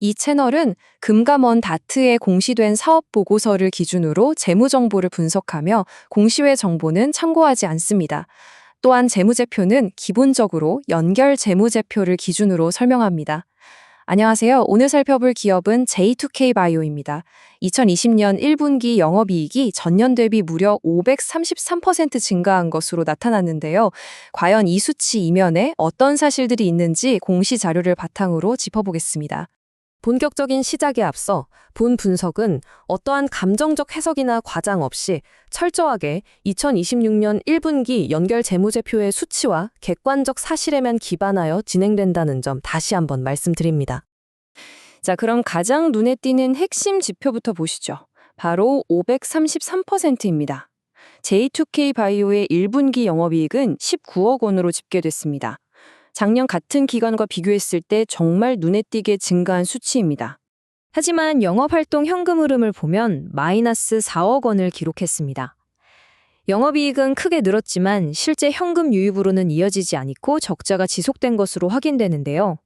이 채널은 금감원 다트에 공시된 사업 보고서를 기준으로 재무 정보를 분석하며 공시외 정보는 참고하지 않습니다. 또한 재무제표는 기본적으로 연결 재무제표를 기준으로 설명합니다. 안녕하세요. 오늘 살펴볼 기업은 J2K 바이오입니다. 2020년 1분기 영업이익이 전년 대비 무려 533% 증가한 것으로 나타났는데요. 과연 이 수치 이면에 어떤 사실들이 있는지 공시 자료를 바탕으로 짚어보겠습니다. 본격적인 시작에 앞서 본 분석은 어떠한 감정적 해석이나 과장 없이 철저하게 2026년 1분기 연결 재무제표의 수치와 객관적 사실에만 기반하여 진행된다는 점 다시 한번 말씀드립니다. 자, 그럼 가장 눈에 띄는 핵심 지표부터 보시죠. 바로 533%입니다. J2K 바이오의 1분기 영업이익은 19억 원으로 집계됐습니다. 작년 같은 기간과 비교했을 때 정말 눈에 띄게 증가한 수치입니다. 하지만 영업활동 현금 흐름을 보면 마이너스 4억 원을 기록했습니다. 영업이익은 크게 늘었지만 실제 현금 유입으로는 이어지지 않고 적자가 지속된 것으로 확인되는데요.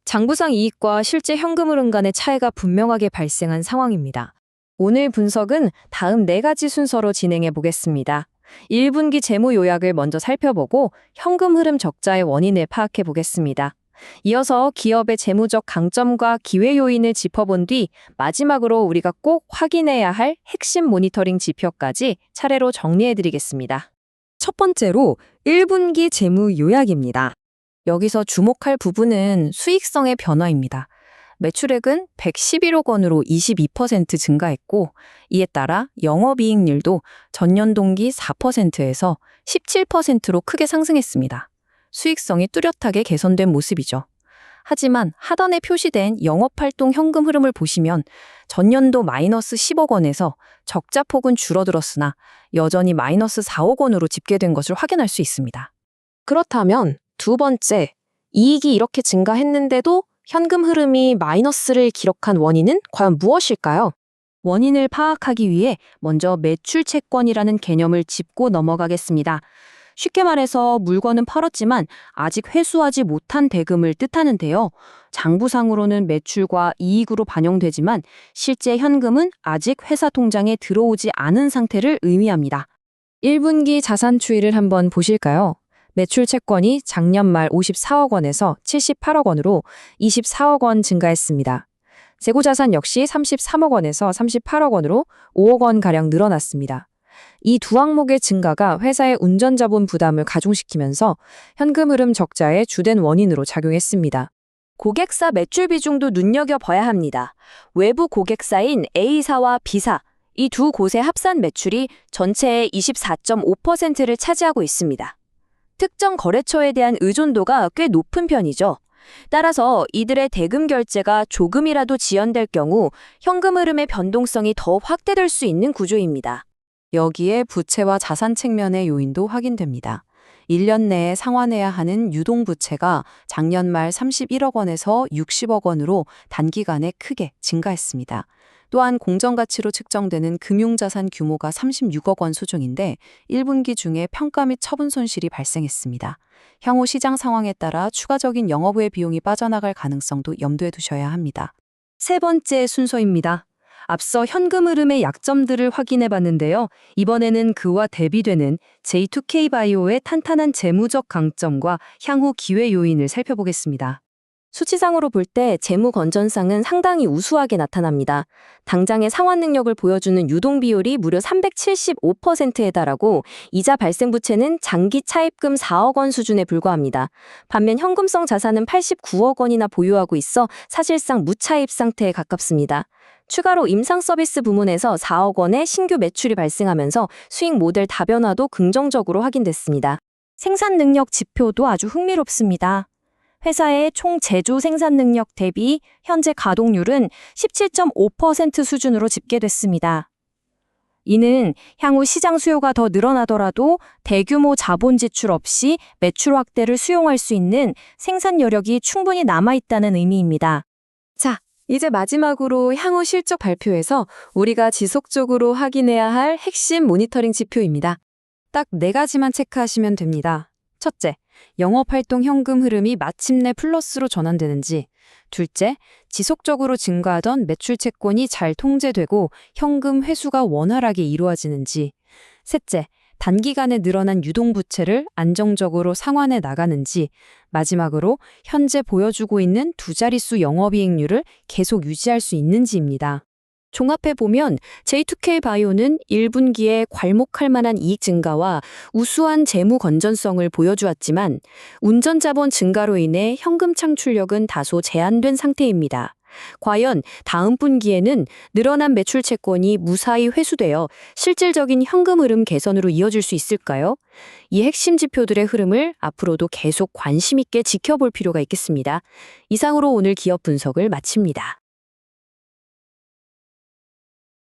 장부상 이익과 실제 현금 흐름 간의 차이가 분명하게 발생한 상황입니다. 오늘 분석은 다음 4가지 순서로 진행해 보겠습니다. 1분기 재무 요약을 먼저 살펴보고 현금 흐름 적자의 원인을 파악해 보겠습니다. 이어서 기업의 재무적 강점과 기회 요인을 짚어본 뒤 마지막으로 우리가 꼭 확인해야 할 핵심 모니터링 지표까지 차례로 정리해 드리겠습니다. 첫 번째로 1분기 재무 요약입니다. 여기서 주목할 부분은 수익성의 변화입니다. 매출액은 111억 원으로 22% 증가했고 이에 따라 영업이익률도 전년 동기 4%에서 17%로 크게 상승했습니다. 수익성이 뚜렷하게 개선된 모습이죠. 하지만 하단에 표시된 영업활동 현금 흐름을 보시면 전년도 마이너스 10억 원에서 적자폭은 줄어들었으나 여전히 마이너스 4억 원으로 집계된 것을 확인할 수 있습니다. 그렇다면 두 번째, 이익이 이렇게 증가했는데도 현금 흐름이 마이너스를 기록한 원인은 과연 무엇일까요? 원인을 파악하기 위해 먼저 매출 채권이라는 개념을 짚고 넘어가겠습니다. 쉽게 말해서 물건은 팔았지만 아직 회수하지 못한 대금을 뜻하는데요. 장부상으로는 매출과 이익으로 반영되지만 실제 현금은 아직 회사 통장에 들어오지 않은 상태를 의미합니다. 1분기 자산 추이를 한번 보실까요? 매출 채권이 작년 말 54억 원에서 78억 원으로 24억 원 증가했습니다. 재고자산 역시 33억 원에서 38억 원으로 5억 원가량 늘어났습니다. 이 두 항목의 증가가 회사의 운전자본 부담을 가중시키면서 현금 흐름 적자의 주된 원인으로 작용했습니다. 고객사 매출 비중도 눈여겨봐야 합니다. 외부 고객사인 A사와 B사, 이 두 곳의 합산 매출이 전체의 24.5%를 차지하고 있습니다. 특정 거래처에 대한 의존도가 꽤 높은 편이죠. 따라서 이들의 대금 결제가 조금이라도 지연될 경우 현금 흐름의 변동성이 더 확대될 수 있는 구조입니다. 여기에 부채와 자산 측면의 요인도 확인됩니다. 1년 내에 상환해야 하는 유동부채가 작년 말 31억 원에서 60억 원으로 단기간에 크게 증가했습니다. 또한 공정가치로 측정되는 금융자산 규모가 36억 원 수준인데 1분기 중에 평가 및 처분 손실이 발생했습니다. 향후 시장 상황에 따라 추가적인 영업외 비용이 빠져나갈 가능성도 염두에 두셔야 합니다. 세 번째 순서입니다. 앞서 현금 흐름의 약점들을 확인해 봤는데요. 이번에는 그와 대비되는 J2K 바이오의 탄탄한 재무적 강점과 향후 기회 요인을 살펴보겠습니다. 수치상으로 볼 때 재무 건전상은 상당히 우수하게 나타납니다. 당장의 상환 능력을 보여주는 유동 비율이 무려 375%에 달하고 이자 발생 부채는 장기 차입금 4억 원 수준에 불과합니다. 반면 현금성 자산은 89억 원이나 보유하고 있어 사실상 무차입 상태에 가깝습니다. 추가로 임상 서비스 부문에서 4억 원의 신규 매출이 발생하면서 수익 모델 다변화도 긍정적으로 확인됐습니다. 생산 능력 지표도 아주 흥미롭습니다. 회사의 총 제조 생산 능력 대비 현재 가동률은 17.5% 수준으로 집계됐습니다. 이는 향후 시장 수요가 더 늘어나더라도 대규모 자본 지출 없이 매출 확대를 수용할 수 있는 생산 여력이 충분히 남아있다는 의미입니다. 자, 이제 마지막으로 향후 실적 발표에서 우리가 지속적으로 확인해야 할 핵심 모니터링 지표입니다. 딱 4가지만 체크하시면 됩니다. 첫째, 영업활동 현금 흐름이 마침내 플러스로 전환되는지, 둘째, 지속적으로 증가하던 매출 채권이 잘 통제되고 현금 회수가 원활하게 이루어지는지. 셋째, 단기간에 늘어난 유동부채를 안정적으로 상환해 나가는지. 마지막으로 현재 보여주고 있는 두 자릿수 영업이익률을 계속 유지할 수 있는지입니다. 종합해보면 J2K 바이오는 1분기에 괄목할 만한 이익 증가와 우수한 재무 건전성을 보여주었지만 운전자본 증가로 인해 현금 창출력은 다소 제한된 상태입니다. 과연 다음 분기에는 늘어난 매출 채권이 무사히 회수되어 실질적인 현금 흐름 개선으로 이어질 수 있을까요? 이 핵심 지표들의 흐름을 앞으로도 계속 관심 있게 지켜볼 필요가 있겠습니다. 이상으로 오늘 기업 분석을 마칩니다.